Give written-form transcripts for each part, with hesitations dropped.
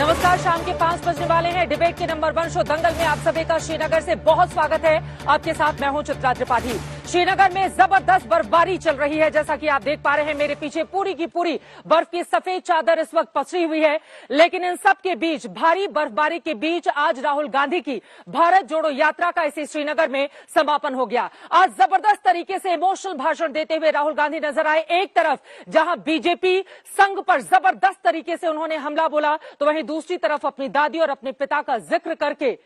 नमस्कार, शाम के 5 बजने वाले हैं। डिबेट के नंबर 1 शो दंगल में आप सभी का श्रीनगर से बहुत स्वागत है। आपके साथ मैं हूं चित्रा त्रिपाठी। श्रीनगर में जबरदस्त बर्फबारी चल रही है। जैसा कि आप देख पा रहे हैं, मेरे पीछे पूरी की पूरी बर्फ की सफेद चादर इस वक्त पसरी हुई है। लेकिन इन सब के बीच, भारी बर्फबारी के बीच, आज राहुल गांधी की भारत जोड़ो यात्रा का इसी श्रीनगर में समापन हो गया। आज जबरदस्त तरीके से इमोशनल भाषण देते हुए राहुल गांधी नजर आए। एक तरफ जहां बीजेपी संघ पर जबरदस्त तरीके से उन्होंने हमला बोला, तो वहीं दूसरी तरफ अपनी दादी और अपने पिता का जिक्र करके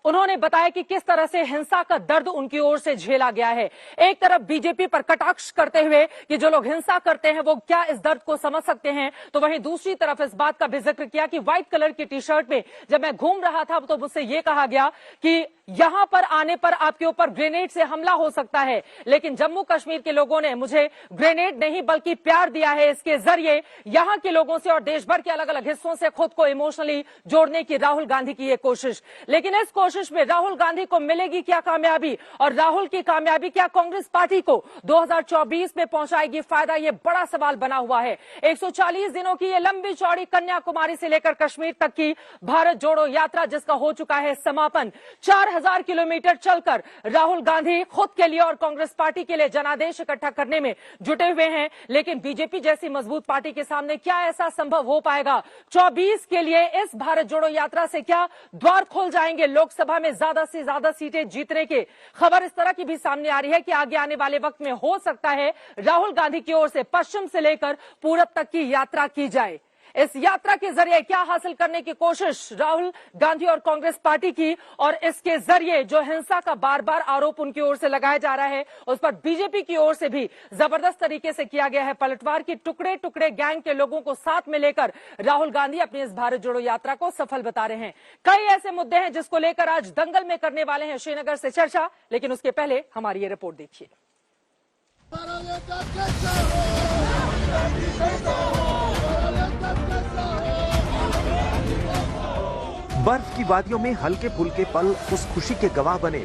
उन्होंने बताया कि किस तरह से हिंसा का दर्द उनकी ओर से झेला गया है। एक तरफ बीजेपी पर कटाक्ष करते हुए कि जो लोग हिंसा करते हैं वो क्या इस दर्द को समझ सकते हैं, तो वहीं दूसरी तरफ इस बात का भी जिक्र किया कि व्हाइट कलर की टी शर्ट में जब मैं घूम रहा था तो मुझसे ये कहा गया कि यहां पर आने पर आपके ऊपर ग्रेनेड से हमला हो सकता है, लेकिन जम्मू कश्मीर के लोगों ने मुझे ग्रेनेड नहीं बल्कि प्यार दिया है। इसके जरिए यहां के लोगों से और देश भर के अलग अलग हिस्सों से खुद को इमोशनली जोड़ने की राहुल गांधी की ये कोशिश। लेकिन इस कोशिश में राहुल गांधी को मिलेगी क्या कामयाबी, और राहुल की कामयाबी क्या कांग्रेस पार्टी को 2024 में पहुंचाएगी फायदा, ये बड़ा सवाल बना हुआ है। 140 दिनों की ये लंबी चौड़ी कन्याकुमारी से लेकर कश्मीर तक की भारत जोड़ो यात्रा, जिसका हो चुका है समापन। 4000 किलोमीटर चलकर राहुल गांधी खुद के लिए और कांग्रेस पार्टी के लिए जनादेश इकट्ठा करने में जुटे हुए हैं। लेकिन बीजेपी जैसी मजबूत पार्टी के सामने क्या ऐसा संभव हो पाएगा? 24 के लिए इस भारत जोड़ो यात्रा से क्या द्वार खोल जाएंगे लोकसभा में ज्यादा से ज्यादा सीटें जीतने के? खबर इस तरह की भी सामने आ रही है कि आगे आने वाले वक्त में हो सकता है राहुल गांधी की ओर से पश्चिम से लेकर पूरब तक की यात्रा की जाए। इस यात्रा के जरिए क्या हासिल करने की कोशिश राहुल गांधी और कांग्रेस पार्टी की, और इसके जरिए जो हिंसा का बार बार आरोप उनकी ओर से लगाया जा रहा है उस पर बीजेपी की ओर से भी जबरदस्त तरीके से किया गया है पलटवार की। टुकड़े टुकड़े गैंग के लोगों को साथ में लेकर राहुल गांधी अपनी इस भारत जोड़ो यात्रा को सफल बता रहे हैं। कई ऐसे मुद्दे हैं जिसको लेकर आज दंगल में करने वाले हैं श्रीनगर से चर्चा, लेकिन उसके पहले हमारी ये रिपोर्ट देखिए। बर्फ की वादियों में हल्के फुल्के पल उस खुशी के गवाह बने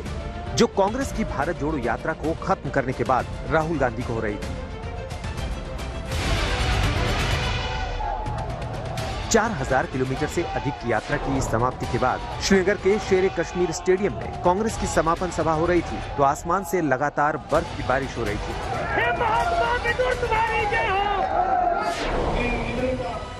जो कांग्रेस की भारत जोड़ो यात्रा को खत्म करने के बाद राहुल गांधी को हो रही थी। 4000 किलोमीटर से अधिक की यात्रा की समाप्ति के बाद श्रीनगर के शेर कश्मीर स्टेडियम में कांग्रेस की समापन सभा हो रही थी, तो आसमान से लगातार बर्फ की बारिश हो रही थी।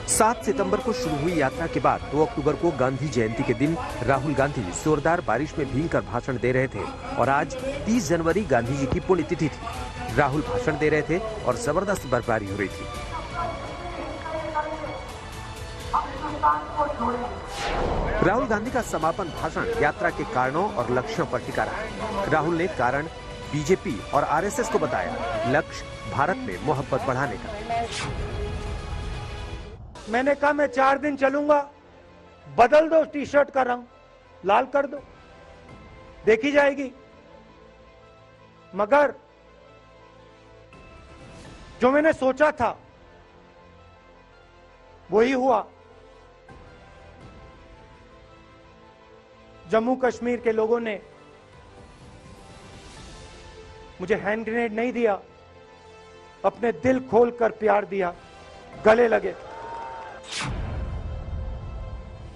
7 सितंबर को शुरू हुई यात्रा के बाद 2 अक्टूबर को गांधी जयंती के दिन राहुल गांधी जोरदार बारिश में भीगकर भाषण दे रहे थे, और आज 30 जनवरी गांधी जी की पुण्यतिथि थी। राहुल भाषण दे रहे थे और जबरदस्त बर्फबारी हो रही थी। राहुल गांधी का समापन भाषण यात्रा के कारणों और लक्ष्यों पर टिका रहा। राहुल ने कारण बीजेपी और आरएसएस को बताया, लक्ष्य भारत में मोहब्बत बढ़ाने का। मैंने कहा मैं 4 दिन चलूंगा, बदल दो टी शर्ट का रंग, लाल कर दो, देखी जाएगी। मगर जो मैंने सोचा था वही हुआ। जम्मू कश्मीर के लोगों ने मुझे हैंड ग्रेनेड नहीं दिया, अपने दिल खोलकर प्यार दिया, गले लगे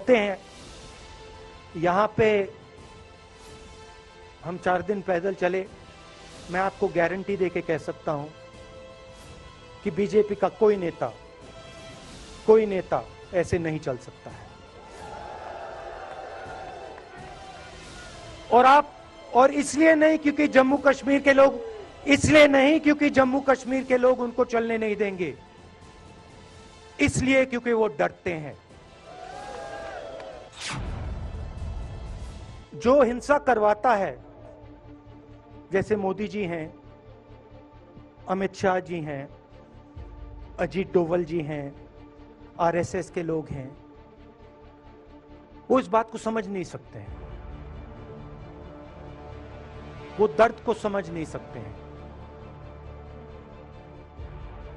हैं। यहां पे हम 4 दिन पैदल चले। मैं आपको गारंटी देके कह सकता हूं कि बीजेपी का कोई नेता ऐसे नहीं चल सकता है। और इसलिए नहीं क्योंकि जम्मू कश्मीर के लोग उनको चलने नहीं देंगे, इसलिए क्योंकि वो डरते हैं। जो हिंसा करवाता है, जैसे मोदी जी हैं, अमित शाह जी हैं, अजीत डोवल जी हैं, आरएसएस के लोग हैं, वो इस बात को समझ नहीं सकते हैं, वो दर्द को समझ नहीं सकते हैं।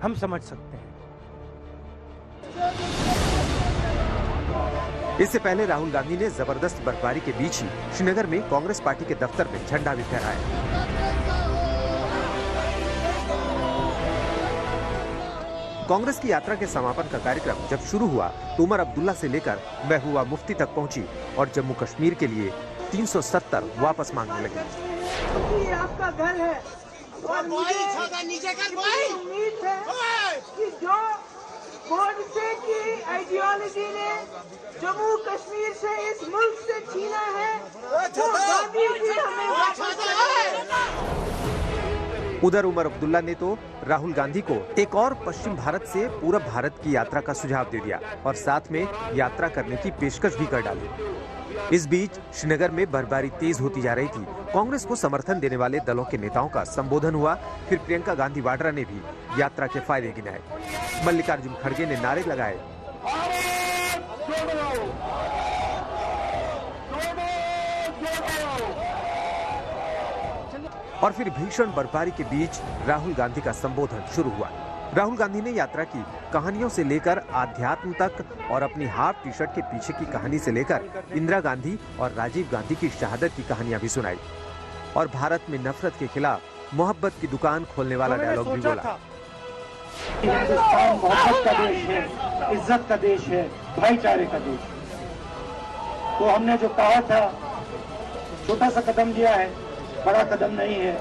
हम समझ सकते हैं। इससे पहले राहुल गांधी ने जबरदस्त बर्फबारी के बीच ही श्रीनगर में कांग्रेस पार्टी के दफ्तर में झंडा भी फहराया। कांग्रेस की यात्रा के समापन का कार्यक्रम जब शुरू हुआ तो उमर अब्दुल्ला से लेकर महबूबा मुफ्ती तक पहुंची और जम्मू कश्मीर के लिए 370 वापस मांगने लगी। ये आपका घर है और मुझे उम्मीद है कि जो गोडसे की आइडियोलॉजी ने जम्मू कश्मीर से इस मुल्क से छीना है वो गांधी जी हमें वापस लाए। उधर उमर अब्दुल्ला ने तो राहुल गांधी को एक और पश्चिम भारत से पूरब भारत की यात्रा का सुझाव दे दिया और साथ में यात्रा करने की पेशकश भी कर डाली। इस बीच श्रीनगर में बर्फबारी तेज होती जा रही थी। कांग्रेस को समर्थन देने वाले दलों के नेताओं का संबोधन हुआ। फिर प्रियंका गांधी वाड्रा ने भी यात्रा के फायदे गिनाए। मल्लिकार्जुन खड़गे ने नारे लगाए और फिर भीषण बर्फबारी के बीच राहुल गांधी का संबोधन शुरू हुआ। राहुल गांधी ने यात्रा की कहानियों से लेकर आध्यात्म तक और अपनी हाफ टी शर्ट के पीछे की कहानी से लेकर इंदिरा गांधी और राजीव गांधी की शहादत की कहानियां भी सुनाई और भारत में नफरत के खिलाफ मोहब्बत की दुकान खोलने वाला डायलॉग भी बोला। हिंदुस्तान मोहब्बत का देश है, इज्जत का देश है, भाईचारे का देश है। तो हमने जो कहा था छोटा सा कदम लिया है, बड़ा कदम नहीं है।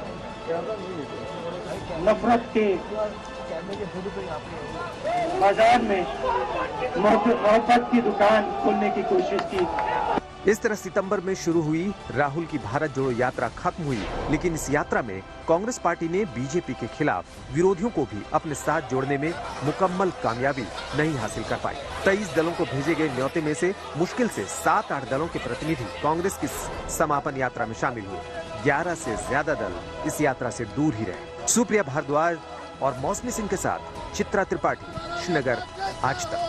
नफरत के बाजार में मोहब्बत की दुकान खोलने की कोशिश की। इस तरह सितंबर में शुरू हुई राहुल की भारत जोड़ो यात्रा खत्म हुई, लेकिन इस यात्रा में कांग्रेस पार्टी ने बीजेपी के खिलाफ विरोधियों को भी अपने साथ जोड़ने में मुकम्मल कामयाबी नहीं हासिल कर पाई। 23 दलों को भेजे गए न्योते में से मुश्किल से 7-8 दलों के प्रतिनिधि कांग्रेस की समापन यात्रा में शामिल हुए। 11 से ज्यादा दल इस यात्रा से दूर ही रहे। सुप्रिया भारद्वाज और मौसमी सिंह के साथ चित्रा त्रिपाठी, श्रीनगर, आज तक।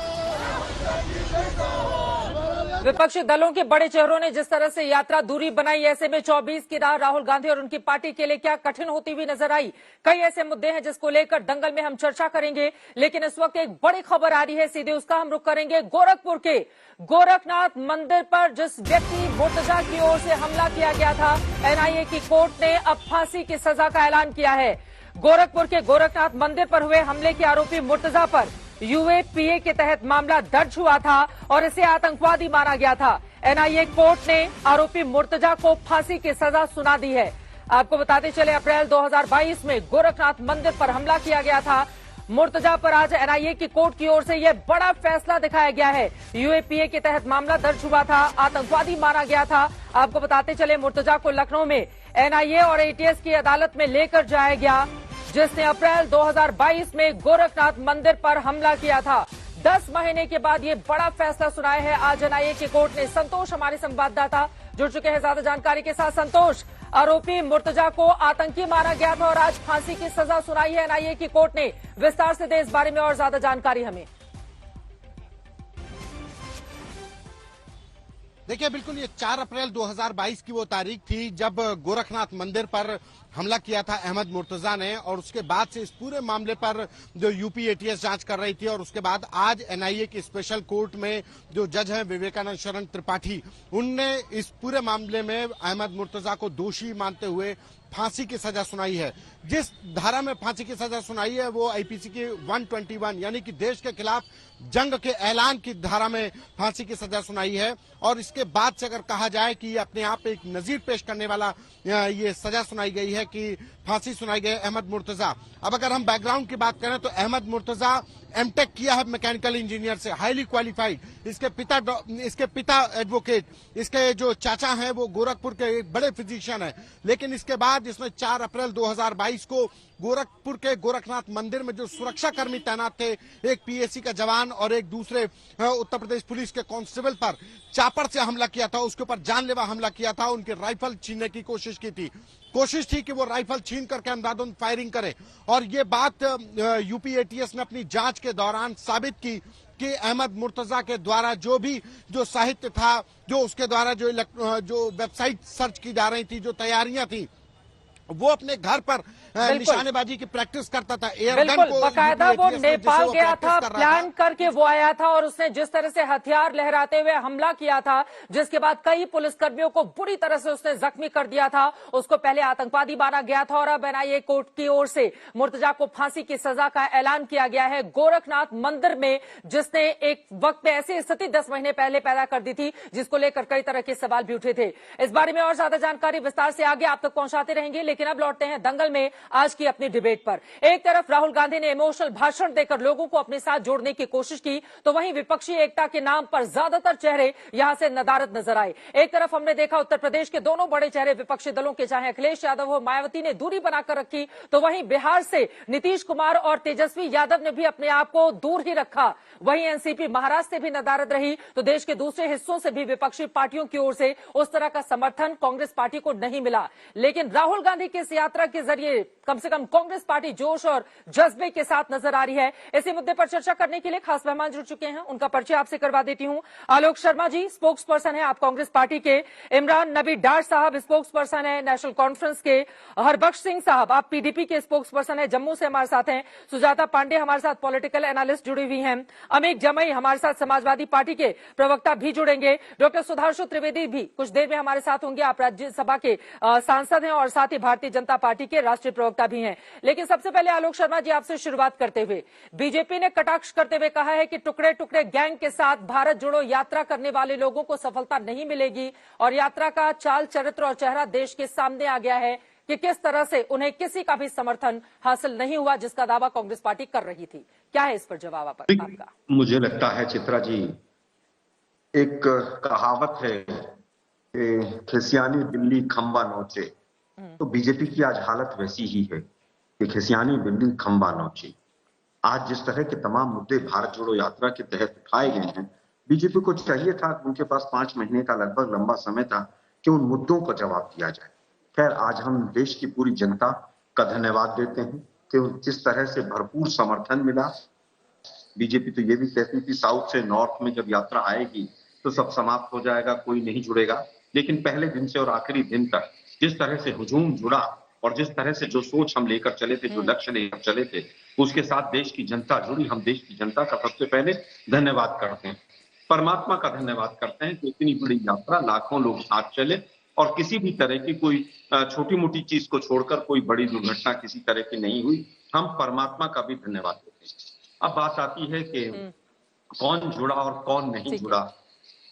विपक्षी दलों के बड़े चेहरों ने जिस तरह से यात्रा दूरी बनाई, ऐसे में 24 की राह राहुल गांधी और उनकी पार्टी के लिए क्या कठिन होती हुई नजर आई। कई ऐसे मुद्दे हैं जिसको लेकर दंगल में हम चर्चा करेंगे, लेकिन इस वक्त एक बड़ी खबर आ रही है, सीधे उसका हम रुख करेंगे। गोरखपुर के गोरखनाथ मंदिर पर जिस व्यक्ति मुर्तजा की ओर से हमला किया गया था, एनआईए की कोर्ट ने अब फांसी की सजा का ऐलान किया है। गोरखपुर के गोरखनाथ मंदिर पर हुए हमले के आरोपी मुर्तजा पर यूएपीए के तहत मामला दर्ज हुआ था और इसे आतंकवादी माना गया था। एनआईए कोर्ट ने आरोपी मुर्तजा को फांसी की सजा सुना दी है। आपको बताते चले, अप्रैल 2022 में गोरखनाथ मंदिर पर हमला किया गया था। मुर्तजा पर आज एनआईए की कोर्ट की ओर से यह बड़ा फैसला दिखाया गया है। यूएपीए के तहत मामला दर्ज हुआ था, आतंकवादी माना गया था। आपको बताते चले, मुर्तजा को लखनऊ में एनआईए और एटीएस की अदालत में लेकर जाया गया, जिसने अप्रैल 2022 में गोरखनाथ मंदिर पर हमला किया था। 10 महीने के बाद ये बड़ा फैसला सुनाया है आज एनआईए की कोर्ट ने। संतोष हमारे संवाददाता जुड़ चुके हैं ज्यादा जानकारी के साथ। संतोष, आरोपी मुर्तजा को आतंकी माना गया था और आज फांसी की सजा सुनाई है एनआईए की कोर्ट ने। विस्तार से दे इस बारे में और ज्यादा जानकारी हमें। देखिए, बिल्कुल ये 4 अप्रैल 2022 की वो तारीख थी जब गोरखनाथ मंदिर पर हमला किया था अहमद मुर्तजा ने, और उसके बाद से इस पूरे मामले पर जो यूपी एटीएस जांच कर रही थी और उसके बाद आज एनआईए की स्पेशल कोर्ट में जो जज हैं विवेकानंद शरण त्रिपाठी, उनने इस पूरे मामले में अहमद मुर्तजा को दोषी मानते हुए फांसी की सजा सुनाई है। जिस धारा में फांसी की सजा सुनाई है वो आईपीसी की 121 यानी कि देश के खिलाफ जंग के ऐलान की धारा में फांसी की सजा सुनाई है। और इसके बाद से अगर कहा जाए कि ये अपने आप एक नजीर पेश करने वाला ये सजा सुनाई गई है कि फांसी सुनाई गई अहमद मुर्तजा। अब अगर हम बैकग्राउंड की बात करें तो अहमद मुर्तजा एमटेक किया है मैकेनिकल इंजीनियर से, हाईली क्वालिफाइड। इसके पिता एडवोकेट, इसके जो चाचा हैं वो गोरखपुर के एक बड़े फिजिशियन हैं। लेकिन इसके बाद इसमें 4 अप्रैल 2022 को गोरखपुर के गोरखनाथ मंदिर में जो सुरक्षा कर्मी तैनात थे, एक पीएसी का जवान और एक दूसरे उत्तर प्रदेश पुलिस के कांस्टेबल पर चापर से हमला किया था, उसके ऊपर जानलेवा हमला किया था। उनके राइफल छीनने की कोशिश थी कि वो राइफल छीन करके अंधाधुंध फायरिंग करे। और ये बात यूपी एटीएस ने अपनी जांच के दौरान साबित की कि अहमद मुर्तजा के द्वारा जो साहित्य था, जो उसके द्वारा जो वेबसाइट सर्च की जा रही थी, जो तैयारियां थी, वो अपने घर पर निशानेबाजी की प्रैक्टिस करता था। बिल्कुल, बकायदा वो नेपाल गया था, प्लान करके वो आया था और उसने जिस तरह से हथियार लहराते हुए हमला किया था, जिसके बाद कई पुलिसकर्मियों को बुरी तरह से उसने जख्मी कर दिया था। उसको पहले आतंकवादी माना गया था और अब एनआईए कोर्ट की ओर से मुर्तजा को फांसी की सजा का ऐलान किया गया है। गोरखनाथ मंदिर में जिसने एक वक्त में ऐसी स्थिति 10 महीने पहले पैदा कर दी थी, जिसको लेकर कई तरह के सवाल भी उठे थे। इस बारे में और ज्यादा जानकारी विस्तार से आगे आप तक पहुंचाते रहेंगे, लेकिन अब लौटते हैं दंगल में आज की अपनी डिबेट पर। एक तरफ राहुल गांधी ने इमोशनल भाषण देकर लोगों को अपने साथ जोड़ने की कोशिश की, तो वहीं विपक्षी एकता के नाम पर ज्यादातर चेहरे यहां से नदारद नजर आए। एक तरफ हमने देखा उत्तर प्रदेश के दोनों बड़े चेहरे विपक्षी दलों के, चाहे अखिलेश यादव हो, मायावती ने दूरी बनाकर रखी, तो वहीं बिहार से नीतीश कुमार और तेजस्वी यादव ने भी अपने आप को दूर ही रखा। वहीं एनसीपी महाराष्ट्र से भी नदारद रही, तो देश के दूसरे हिस्सों से भी विपक्षी पार्टियों की ओर से उस तरह का समर्थन कांग्रेस पार्टी को नहीं मिला। लेकिन राहुल गांधी की इस यात्रा के जरिए कम से कम कांग्रेस पार्टी जोश और जज्बे के साथ नजर आ रही है। इसी मुद्दे पर चर्चा करने के लिए खास मेहमान जुड़ चुके हैं, उनका परिचय आपसे करवा देती हूं। आलोक शर्मा जी स्पोक्स पर्सन है आप कांग्रेस पार्टी के, इमरान नबी डार साहब स्पोक्स पर्सन है नेशनल कॉन्फ्रेंस के, हरबख्श सिंह साहब आप पीडीपी के स्पोक्स पर्सन है, जम्मू से हमारे साथ हैं, सुजाता पांडे हमारे साथ पॉलिटिकल एनालिस्ट जुड़ी हुई हैं, अमित जमई हमारे साथ समाजवादी पार्टी के प्रवक्ता भी जुड़ेंगे, डॉक्टर सुधांशु त्रिवेदी भी कुछ देर में हमारे साथ होंगे, आप राज्यसभा के सांसद हैं और साथ ही भारतीय जनता पार्टी के राष्ट्रीय प्रवक्ता भी हैं। लेकिन सबसे पहले आलोक शर्मा जी आपसे शुरुआत करते हुए, बीजेपी ने कटाक्ष करते हुए कहा है कि टुकड़े टुकड़े गैंग के साथ भारत जोड़ो यात्रा करने वाले लोगों को सफलता नहीं मिलेगी और यात्रा का चाल चरित्र और चेहरा देश के सामने आ गया है कि किस तरह से उन्हें किसी का भी समर्थन हासिल नहीं हुआ जिसका दावा कांग्रेस पार्टी कर रही थी। क्या है इस पर जवाब आपका? मुझे लगता है चित्रा जी, एक कहावत है खिसियानी बिल्ली खंबा नोचे, तो बीजेपी की आज हालत वैसी ही है कि खिसियानी बिल्ली खंबा नोचे। आज जिस तरह के तमाम मुद्दे भारत जोड़ो यात्रा के तहत उठाए गए हैं, बीजेपी को चाहिए था, उनके पास 5 महीने का लगभग लंबा समय था कि उन मुद्दों का जवाब दिया जाए। खैर, आज हम देश की पूरी जनता का धन्यवाद देते हैं कि जिस तरह से भरपूर समर्थन मिला। बीजेपी तो ये भी कहती थी साउथ से नॉर्थ में जब यात्रा आएगी तो सब समाप्त हो जाएगा, कोई नहीं जुड़ेगा, लेकिन पहले दिन से और आखिरी दिन तक जिस तरह से हुजूम जुड़ा और जिस तरह से जो सोच हम लेकर चले थे, जो लक्ष्य लेकर चले थे, उसके साथ देश की जनता जुड़ी। हम देश की जनता का सबसे पहले धन्यवाद करते हैं, परमात्मा का धन्यवाद करते हैं कि इतनी बड़ी यात्रा, लाखों लोग साथ चले और किसी भी तरह की कोई छोटी मोटी चीज को छोड़कर कोई बड़ी दुर्घटना किसी तरह की नहीं हुई। हम परमात्मा का भी धन्यवाद देते हैं। अब बात आती है कि कौन जुड़ा और कौन नहीं जुड़ा।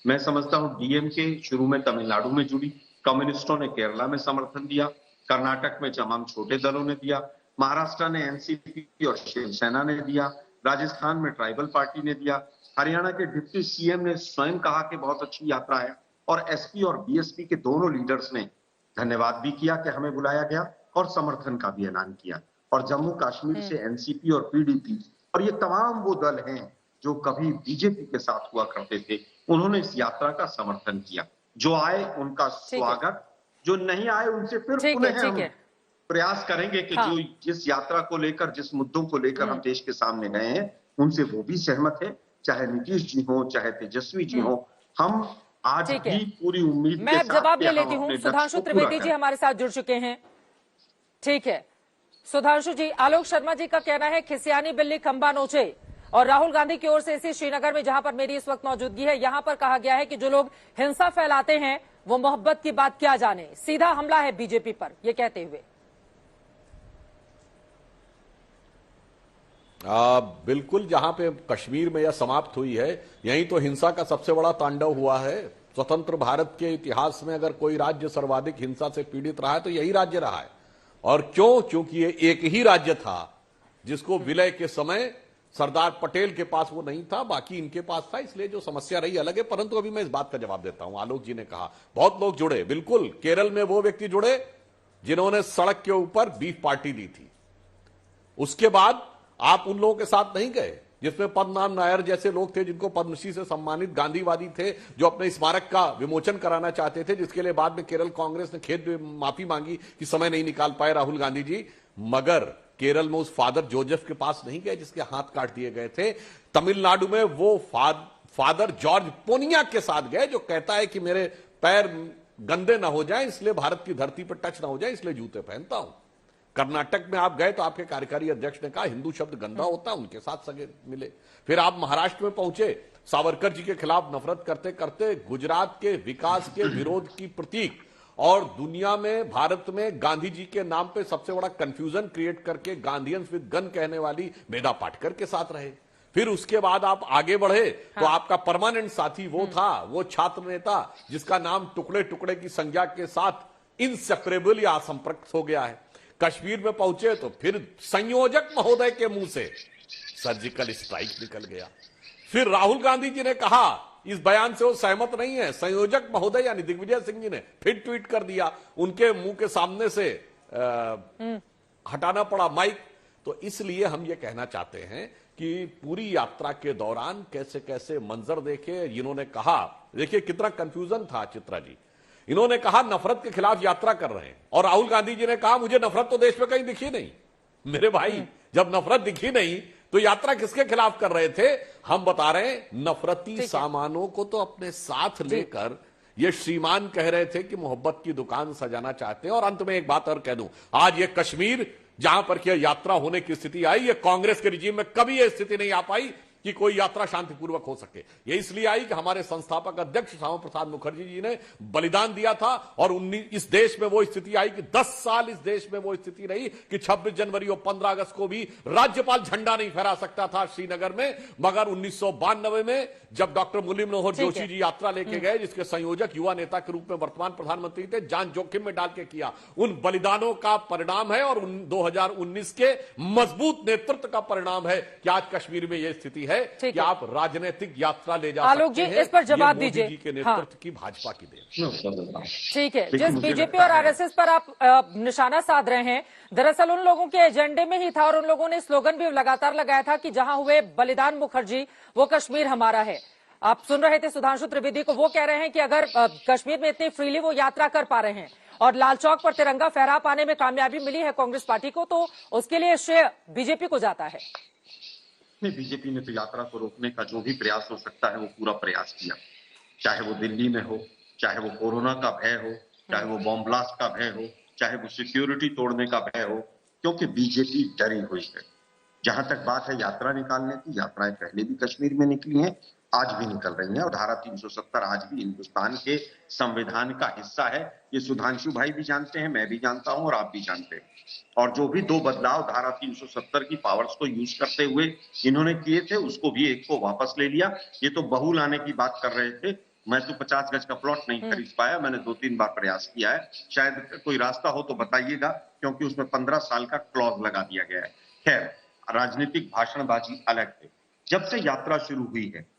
मैं समझता हूं डीएमके शुरू में तमिलनाडु में जुड़ी, कम्युनिस्टों ने केरला में समर्थन दिया, कर्नाटक में तमाम छोटे दलों ने दिया, महाराष्ट्र ने एनसीपी और शिवसेना ने दिया, राजस्थान में ट्राइबल पार्टी ने दिया, हरियाणा के डिप्टी सीएम ने स्वयं कहा कि बहुत अच्छी यात्रा है और एसपी और बीएसपी के दोनों लीडर्स ने धन्यवाद भी किया कि हमें बुलाया गया और समर्थन का भी ऐलान किया। और जम्मू कश्मीर से एनसीपी और पीडीपी और ये तमाम वो दल हैं जो कभी बीजेपी के साथ हुआ करते थे, उन्होंने इस यात्रा का समर्थन किया। जो आए उनका स्वागत, जो नहीं आए उनसे फिर पुनः हम प्रयास करेंगे कि जो जिस यात्रा को लेकर, जिस मुद्दों को लेकर हम देश के सामने गए हैं, उनसे वो भी सहमत है, चाहे नीतीश जी हो, चाहे तेजस्वी जी हो। हम आज भी पूरी उम्मीद मैं जवाब ले लेती हूँ। सुधांशु त्रिवेदी जी हमारे साथ जुड़ चुके हैं। ठीक है सुधांशु जी, आलोक शर्मा जी का कहना है खिसियानी बिल्ली खंबा नोचे, और राहुल गांधी की ओर से इसी श्रीनगर में जहां पर मेरी इस वक्त मौजूदगी है, यहां पर कहा गया है कि जो लोग हिंसा फैलाते हैं वो मोहब्बत की बात क्या जाने, सीधा हमला है बीजेपी पर, ये कहते हुए। बिल्कुल, जहां पे कश्मीर में यह समाप्त हुई है, यहीं तो हिंसा का सबसे बड़ा तांडव हुआ है। स्वतंत्र भारत के इतिहास में अगर कोई राज्य सर्वाधिक हिंसा से पीड़ित रहा है तो यही राज्य रहा है। और क्यों? क्योंकि ये एक ही राज्य था जिसको विलय के समय सरदार पटेल के पास वो नहीं था, बाकी इनके पास था, इसलिए जो समस्या रही अलग है। परंतु अभी मैं इस बात का जवाब देता हूं। आलोक जी ने कहा बहुत लोग जुड़े, बिल्कुल केरल में वो व्यक्ति जुड़े जिन्होंने सड़क के ऊपर बीफ पार्टी दी थी। उसके बाद आप उन लोगों के साथ नहीं गए जिसमें पद्मनाभ नायर जैसे लोग थे, जिनको पद्मश्री से सम्मानित गांधीवादी थे, जो अपने स्मारक का विमोचन कराना चाहते थे, जिसके लिए बाद में केरल कांग्रेस ने खेद माफी मांगी कि समय नहीं निकाल पाए राहुल गांधी जी। मगर केरल में उस फादर जोसेफ के पास नहीं गए जिसके हाथ काट दिए गए थे। तमिलनाडु में वो फादर जॉर्ज पोनिया के साथ गए जो कहता है कि मेरे पैर गंदे ना हो जाए, इसलिए भारत की धरती पर टच ना हो जाए, इसलिए जूते पहनता हूं। कर्नाटक में आप गए तो आपके कार्यकारी अध्यक्ष ने कहा हिंदू शब्द गंदा होता है, उनके साथ सगे मिले। फिर आप महाराष्ट्र में पहुंचे, सावरकर जी के खिलाफ नफरत करते करते गुजरात के विकास के विरोध की प्रतीक और दुनिया में भारत में गांधी जी के नाम पे सबसे बड़ा कंफ्यूजन क्रिएट करके गांधीयंस विद गन कहने वाली मेधा पाटकर के साथ रहे। फिर उसके बाद आप आगे बढ़े तो आपका परमानेंट साथी वो था, वो छात्र नेता जिसका नाम टुकड़े टुकड़े की संज्ञा के साथ इनसेपरेबल या असंपर्क हो गया है। कश्मीर में पहुंचे तो फिर संयोजक महोदय के मुंह से सर्जिकल स्ट्राइक निकल गया। फिर राहुल गांधी जी ने कहा, इस बयान से वो सहमत नहीं है, संयोजक महोदय यानी दिग्विजय सिंह जी ने फिर ट्वीट कर दिया, उनके मुंह के सामने से हटाना पड़ा माइक। तो इसलिए हम ये कहना चाहते हैं कि पूरी यात्रा के दौरान कैसे कैसे मंजर देखे। इन्होंने कहा, देखिए कितना कंफ्यूजन था चित्रा जी, इन्होंने कहा नफरत के खिलाफ यात्रा कर रहे हैं और राहुल गांधी जी ने कहा मुझे नफरत तो देश में कहीं दिखी नहीं। मेरे भाई, जब नफरत दिखी नहीं तो यात्रा किसके खिलाफ कर रहे थे? हम बता रहे हैं नफरती सामानों को तो अपने साथ लेकर ये श्रीमान कह रहे थे कि मोहब्बत की दुकान सजाना चाहते हैं। और अंत में एक बात और कह दूं, आज ये कश्मीर जहां पर क्या यात्रा होने की स्थिति आई, ये कांग्रेस के रिजीम में कभी यह स्थिति नहीं आ पाई कि कोई यात्रा शांतिपूर्वक हो सके। ये इसलिए आई कि हमारे संस्थापक अध्यक्ष श्यामा प्रसाद मुखर्जी जी ने बलिदान दिया था और इस देश में वो स्थिति आई कि 10 साल इस देश में वो स्थिति रही कि 26 जनवरी और 15 अगस्त को भी राज्यपाल झंडा नहीं फहरा सकता था श्रीनगर में। मगर 1992 में जब डॉक्टर मुरली मनोहर जोशी जी यात्रा लेके गए, जिसके संयोजक युवा नेता के रूप में वर्तमान प्रधानमंत्री थे, जान जोखिम में डाल के किया, उन बलिदानों का परिणाम है और 2019 के मजबूत नेतृत्व का परिणाम है कि आज कश्मीर में यह स्थिति है कि आप राजनीतिक यात्रा ले जा आलोक सकते जी, हैं। इस पर जवाब मोदी दीजिए। जी के नेतृत्व की भाजपा की देन। ठीक है, जिस बीजेपी और आरएसएस पर आप निशाना साध रहे हैं, दरअसल उन लोगों के एजेंडे में ही था और उन लोगों ने स्लोगन भी लगातार लगाया था कि जहां हुए बलिदान मुखर्जी वो कश्मीर हमारा है। आप सुन रहे थे सुधांशु त्रिवेदी को, वो कह रहे हैं कि अगर कश्मीर में इतनी फ्रीली वो यात्रा कर पा रहे हैं और लाल चौक पर तिरंगा फहरा पाने में कामयाबी मिली है कांग्रेस पार्टी को, तो उसके लिए श्रेय बीजेपी को जाता है। बीजेपी ने तो यात्रा को रोकने का जो भी प्रयास हो सकता है वो पूरा प्रयास किया, चाहे वो दिल्ली में हो, चाहे वो कोरोना का भय हो, चाहे वो बॉम्ब ब्लास्ट का भय हो, चाहे वो सिक्योरिटी तोड़ने का भय हो, क्योंकि बीजेपी डरी हुई है। जहां तक बात है यात्रा निकालने की, यात्राएं पहले भी कश्मीर में निकली हैं, आज भी निकल रही हैं और धारा 370 आज भी हिंदुस्तान के संविधान का हिस्सा है। ये सुधांशु भाई भी जानते हैं, मैं भी जानता हूं और आप भी जानते हैं। और जो भी 2 बदलाव धारा 370 की पावर्स को यूज करते हुए इन्होंने किए थे, उसको भी एक को वापस ले लिया। ये तो बहू लाने की बात कर रहे थे, मैं तो 50 गज का प्लॉट नहीं खरीद पाया, मैंने 2-3 बार प्रयास किया है, शायद कोई रास्ता हो तो बताइएगा, क्योंकि उसमें 15 साल का क्लॉज लगा दिया गया है। खैर, राजनीतिक भाषणबाजी अलग है। जब से यात्रा शुरू हुई है,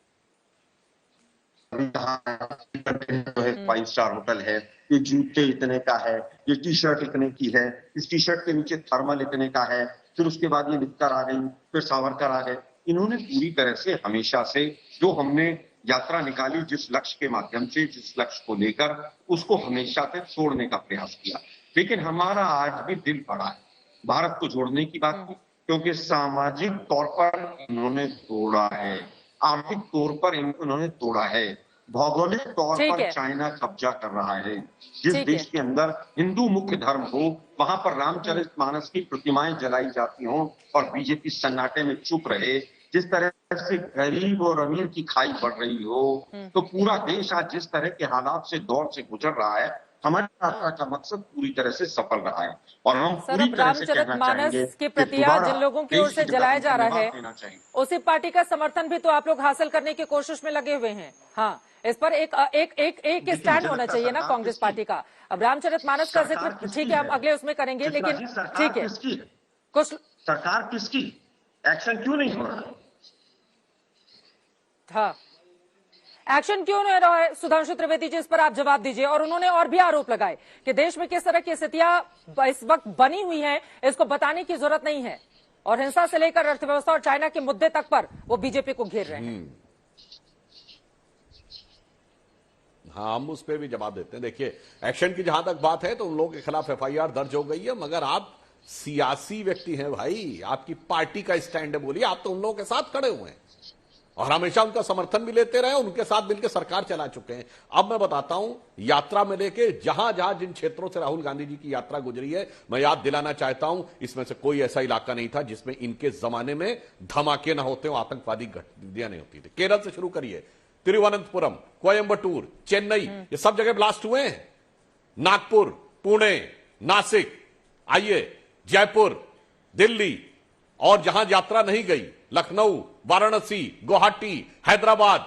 5 स्टार होटल है, ये जूते इतने का है, ये टी शर्ट इतने की है, इस टी शर्ट के नीचे थर्मल इतने का है, फिर उसके बाद ये निक्कर आ गई, फिर सावरकर आ गए। इन्होंने पूरी तरह से हमेशा से जो हमने यात्रा निकाली, जिस लक्ष्य के माध्यम से, जिस लक्ष्य को लेकर, उसको हमेशा से तोड़ने का प्रयास किया। लेकिन हमारा आज भी दिल बड़ा है भारत को जोड़ने की बात की, क्योंकि सामाजिक तौर पर इन्होंने तोड़ा है, आर्थिक तौर पर इन्होंने तोड़ा है, भौगोलिक तौर पर चाइना कब्जा कर रहा है। जिस देश के अंदर हिंदू मुख्य धर्म हो, वहां पर रामचरितमानस की प्रतिमाएं जलाई जाती हों और बीजेपी सन्नाटे में चुप रहे, जिस तरह से गरीब और अमीर की खाई बढ़ रही हो, तो पूरा देश आज जिस तरह के हालात से दौर से गुजर रहा है, हमारी यात्रा का मकसद पूरी तरह से सफल रहा है। और हम पूरी तरह से कहना चाहेंगे की प्रतिया जिन लोगों की ओर से जलाया जा रहा है, उसी पार्टी का समर्थन भी तो आप लोग हासिल करने की कोशिश में लगे हुए हैं। हाँ, इस पर एक स्टैंड होना चाहिए ना कांग्रेस पार्टी का। अब रामचरितमानस का जिक्र ठीक है, हम अगले उसमें करेंगे, लेकिन ठीक है, कुछ सरकार किसकी, एक्शन क्यों नहीं हो रहा? हाँ, एक्शन क्यों नहीं रहा है सुधांशु त्रिवेदी जी, इस पर आप जवाब दीजिए। और उन्होंने और भी आरोप लगाए कि देश में किस तरह की स्थितियां इस वक्त बनी हुई हैं, इसको बताने की जरूरत नहीं है, और हिंसा से लेकर अर्थव्यवस्था और चाइना के मुद्दे तक पर वो बीजेपी को घेर रहे हैं। हाँ, हम उस पर भी जवाब देते हैं। देखिए, एक्शन की जहां तक बात है तो उन लोगों के खिलाफ FIR दर्ज हो गई है, मगर आप सियासी व्यक्ति हैं भाई, आपकी पार्टी का स्टैंड है, बोलिए, आप तो उन लोगों के साथ खड़े हुए हैं। और हमेशा उनका समर्थन भी लेते रहे, उनके साथ मिलकर सरकार चला चुके हैं। अब मैं बताता हूं यात्रा में लेके जहां जहां जिन क्षेत्रों से राहुल गांधी जी की यात्रा गुजरी है, मैं याद दिलाना चाहता हूं इसमें से कोई ऐसा इलाका नहीं था जिसमें इनके जमाने में धमाके ना होते हो, आतंकवादी गतिविधियां नहीं होती थी। केरल से शुरू करिए, तिरुवनंतपुरम, कोयंबटूर, चेन्नई, ये सब जगह ब्लास्ट हुए हैं। नागपुर, पुणे, नासिक, आइए जयपुर, दिल्ली, और जहां यात्रा नहीं गई, लखनऊ, वाराणसी, गुवाहाटी, हैदराबाद,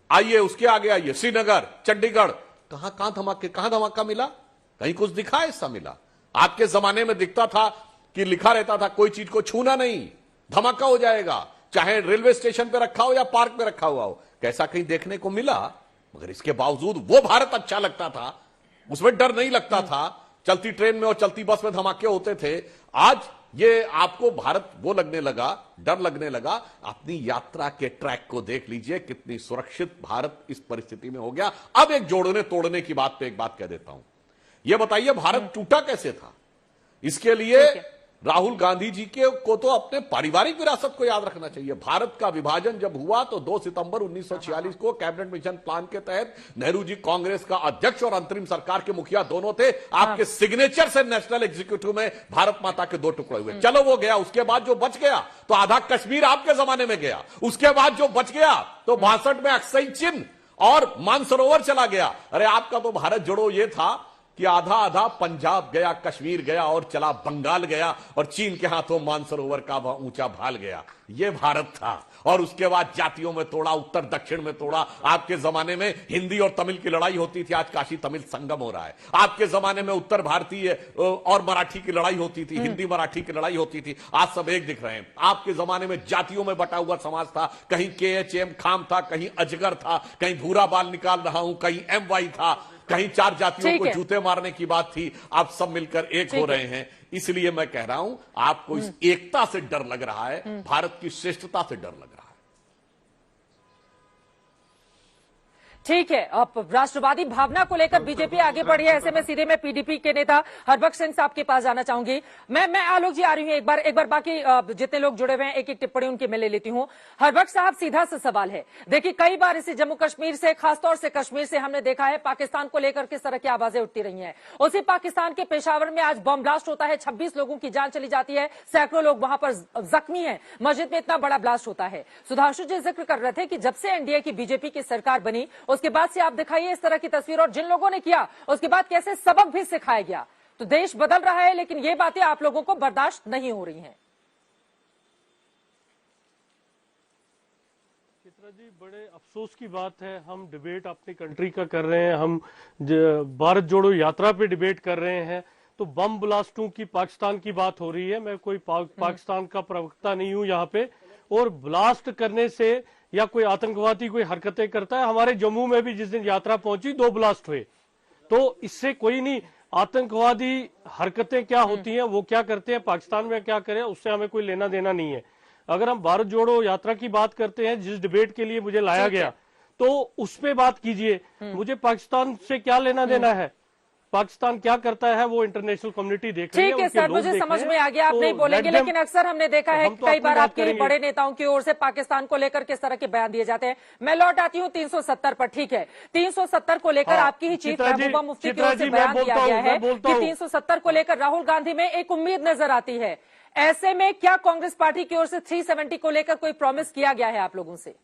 आइए उसके आगे आइए, श्रीनगर, चंडीगढ़, कहां धमाका मिला? कहीं कुछ दिखा ऐसा मिला? आपके जमाने में दिखता था कि लिखा रहता था कोई चीज को छूना नहीं, धमाका हो जाएगा, चाहे रेलवे स्टेशन पे रखा हो या पार्क पे रखा हुआ हो। कैसा कहीं देखने को मिला? मगर इसके बावजूद वो भारत अच्छा लगता था, उसमें डर नहीं लगता था, चलती ट्रेन में और चलती बस में धमाके होते थे। आज ये आपको भारत वो लगने लगा, डर लगने लगा। अपनी यात्रा के ट्रैक को देख लीजिए, कितनी सुरक्षित भारत इस परिस्थिति में हो गया। अब एक जोड़ने तोड़ने की बात पे एक बात कह देता हूं, यह बताइए भारत टूटा कैसे था? इसके लिए राहुल गांधी जी को तो अपने पारिवारिक विरासत को याद रखना चाहिए। भारत का विभाजन जब हुआ तो 2 सितंबर 1946 को कैबिनेट मिशन प्लान के तहत नेहरू जी कांग्रेस का अध्यक्ष और अंतरिम सरकार के मुखिया दोनों थे। आपके सिग्नेचर से नेशनल एग्जीक्यूटिव में भारत माता के 2 टुकड़े हुए। चलो वो गया, उसके बाद जो बच गया तो आधा कश्मीर आपके जमाने में गया। उसके बाद जो बच गया तो 62 में अक्साई चिन्ह और मानसरोवर चला गया। अरे आपका तो भारत जोड़ो ये था कि आधा आधा पंजाब गया, कश्मीर गया और चला बंगाल गया, और चीन के हाथों मानसरोवर का ऊंचा भाल गया। यह भारत था। और उसके बाद जातियों में तोड़ा, उत्तर दक्षिण में तोड़ा। आपके जमाने में हिंदी और तमिल की लड़ाई होती थी, आज काशी तमिल संगम हो रहा है। आपके जमाने में उत्तर भारतीय और मराठी की लड़ाई होती थी, हिंदी मराठी की लड़ाई होती थी, आज सब एक दिख रहे हैं। आपके जमाने में जातियों में बटा हुआ समाज था, कहीं KHM खाम था, कहीं अजगर था, कहीं भूरा बाल निकाल रहा हूं, कहीं MY था, कहीं 4 जातियों को जूते मारने की बात थी। आप सब मिलकर एक हो रहे हैं। इसलिए मैं कह रहा हूं आपको इस एकता से डर लग रहा है, भारत की श्रेष्ठता से डर लग रहा है। ठीक है, अब राष्ट्रवादी भावना को लेकर बीजेपी आगे बढ़ी है। ऐसे में सीधे मैं PDP के नेता हरबख्श सिंह साहब के पास जाना चाहूंगी। मैं आलोक जी आ रही हूं एक बार बाकी जितने लोग जुड़े हुए हैं एक टिप्पणी उनकी मैं ले लेती हूं। हरबख्श साहब, सीधा सा सवाल है, देखिए कई बार इसी जम्मू कश्मीर से, खासतौर से कश्मीर से हमने देखा है पाकिस्तान को लेकर किस तरह की आवाजें उठती रही हैं। उसी पाकिस्तान के पेशावर में आज बम ब्लास्ट होता है, 26 लोगों की जान चली जाती है, सैकड़ों लोग वहां पर जख्मी हैं, मस्जिद में इतना बड़ा ब्लास्ट होता है। सुधांशु जी जिक्र कर रहे थे कि जब से NDA की बीजेपी की सरकार बनी उसके बाद से आप दिखाइए इस तरह की तस्वीर, और जिन लोगों ने किया उसके बाद कैसे सबक भी सिखाया गया। तो देश बदल रहा है, लेकिन ये बातें आप लोगों को बर्दाश्त नहीं हो रही हैं। चित्रा जी, बड़े अफसोस की बात है, हम डिबेट अपनी कंट्री का कर रहे हैं, हम भारत जोड़ो यात्रा पे डिबेट कर रहे हैं, तो बम ब्लास्टों की पाकिस्तान की बात हो रही है। मैं कोई पाकिस्तान का प्रवक्ता नहीं हूं यहाँ पे, और ब्लास्ट करने से या कोई आतंकवादी कोई हरकतें करता है। हमारे जम्मू में भी जिस दिन यात्रा पहुंची 2 ब्लास्ट हुए, तो इससे कोई नहीं, आतंकवादी हरकतें क्या होती हैं, वो क्या करते हैं, पाकिस्तान में क्या करें, उससे हमें कोई लेना देना नहीं है। अगर हम भारत जोड़ो यात्रा की बात करते हैं, जिस डिबेट के लिए मुझे लाया गया, तो उस पे बात कीजिए। मुझे पाकिस्तान से क्या लेना देना है, पाकिस्तान क्या करता है वो इंटरनेशनल कम्युनिटी देख रही है। ठीक है सर, मुझे समझ में आ गया, आप नहीं बोलेंगे, लेकिन अक्सर हमने देखा है कई बार आपके बड़े नेताओं की ओर से पाकिस्तान को लेकर किस तरह के बयान दिए जाते हैं। मैं लौट आती हूँ 370 पर। ठीक है, 370 को लेकर आपकी ही चीफ महबूबा मुफ्ती की ओर से बयान दिया गया है कि 370 को लेकर राहुल गांधी में एक उम्मीद नजर आती है। ऐसे में क्या कांग्रेस पार्टी की ओर से 370 को लेकर कोई प्रॉमिस किया गया है आप लोगों से?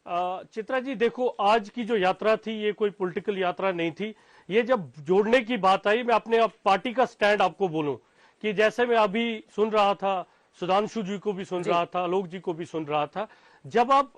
चित्रा जी देखो, आज की जो यात्रा थी ये कोई पॉलिटिकल यात्रा नहीं थी। ये जब जोड़ने की बात आई, मैं अपने पार्टी का स्टैंड आपको बोलूं कि जैसे मैं अभी सुन रहा था, सुधांशु जी को भी सुन रहा था, आलोक जी को भी सुन रहा था, जब आप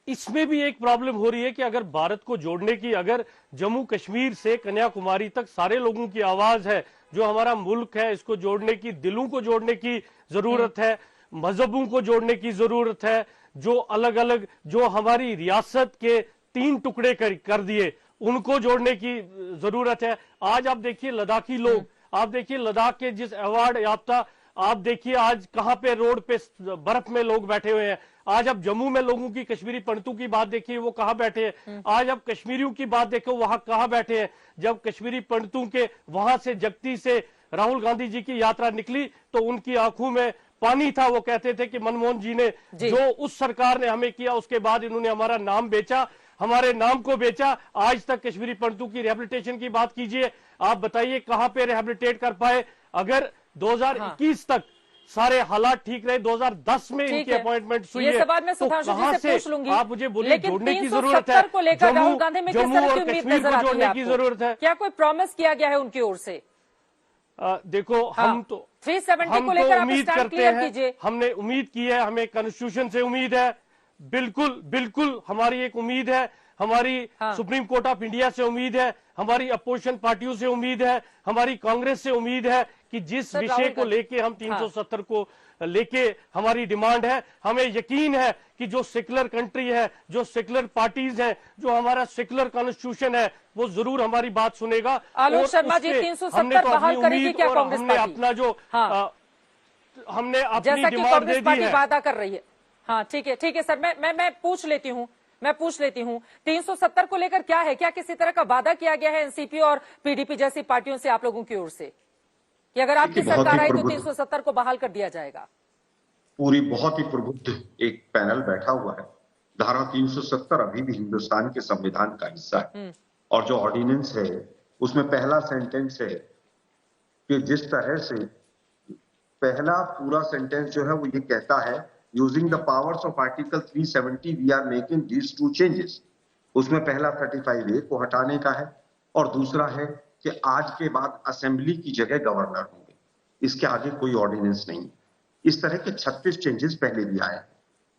इसमें भी एक प्रॉब्लम हो रही है कि अगर भारत को जोड़ने की, अगर जम्मू कश्मीर से कन्याकुमारी तक सारे लोगों की आवाज है, जो हमारा मुल्क है इसको जोड़ने की, दिलों को जोड़ने की जरूरत है, मजहबों को जोड़ने की जरूरत है, जो अलग अलग जो हमारी रियासत के 3 टुकड़े कर दिए उनको जोड़ने की जरूरत है। आज आप देखिए लद्दाखी लोग, आप देखिए लद्दाख के जिस अवार्ड याफ्ता, आप देखिए आज कहां पे रोड पे बर्फ में लोग बैठे हुए हैं। आज आप जम्मू में लोगों की कश्मीरी पंडितों की बात देखिए, वो कहां बैठे हैं। आज आप कश्मीरियों की बात देखो, वहां कहां बैठे हैं। जब कश्मीरी पंडितों के वहां से जगती से राहुल गांधी जी की यात्रा निकली तो उनकी आंखों में पानी था वो कहते थे कि मनमोहन जी ने जो उस सरकार ने हमें किया, उसके बाद इन्होंने हमारा नाम बेचा, हमारे नाम को बेचा। आज तक कश्मीरी पंडितों की रिहेबिलिटेशन की बात कीजिए, आप बताइए कहां पे रिहेबिलिटेट कर पाए? अगर 2021 तक सारे हालात ठीक रहे, 2010 में इनकी अपॉइंटमेंट हुई है, तो कहां से आप मुझे बोलिए जोड़ने की जरूरत है? जम्मू और कश्मीर को जोड़ने की जरूरत है। क्या कोई प्रॉमिस किया गया है उनकी ओर से? देखो हम तो 370 को लेकर उम्मीद करते हैं, हमने उम्मीद की है, हमें कॉन्स्टिट्यूशन से उम्मीद है, बिल्कुल बिल्कुल हमारी एक उम्मीद है, हमारी सुप्रीम कोर्ट ऑफ इंडिया से उम्मीद है, हमारी अपोजिशन पार्टियों से उम्मीद है, हमारी कांग्रेस से उम्मीद है कि जिस विषय को लेके हम 370 को लेके हमारी डिमांड है, हमें यकीन है कि जो सेक्युलर कंट्री है, जो सेक्युलर पार्टीज है, जो हमारा सेक्युलर कॉन्स्टिट्यूशन है, वो जरूर हमारी बात सुनेगा। आलोक शर्मा जी, 370 बहाल करेगी क्या कांग्रेस पार्टी? अपना जो हमने अपनी डिमांड दे दी है, वादा कर रही है। हाँ ठीक है सर, मैं पूछ लेती हूँ 370 को लेकर क्या है? क्या किसी तरह का वादा किया गया है एनसीपी और पीडीपी जैसी पार्टियों से आप लोगों की ओर से कि अगर आपकी सरकार आई तो 370 को बहाल कर दिया जाएगा? पूरी बहुत ही प्रबुद्ध एक पैनल बैठा हुआ है। धारा 370 अभी भी हिंदुस्तान के संविधान का हिस्सा है और जो ऑर्डिनेंस है उसमें पहला सेंटेंस है कि जिस तरह से पहला पूरा सेंटेंस जो है वो ये कहता है, using the powers of article 370 we are making these two changes. उसमें पहला 35A को हटाने का है और दूसरा है कि आज के बाद असेंबली की जगह गवर्नर होंगे, इसके आगे कोई ऑर्डिनेंस नहीं। इस तरह के 36 चेंजेस पहले भी आए,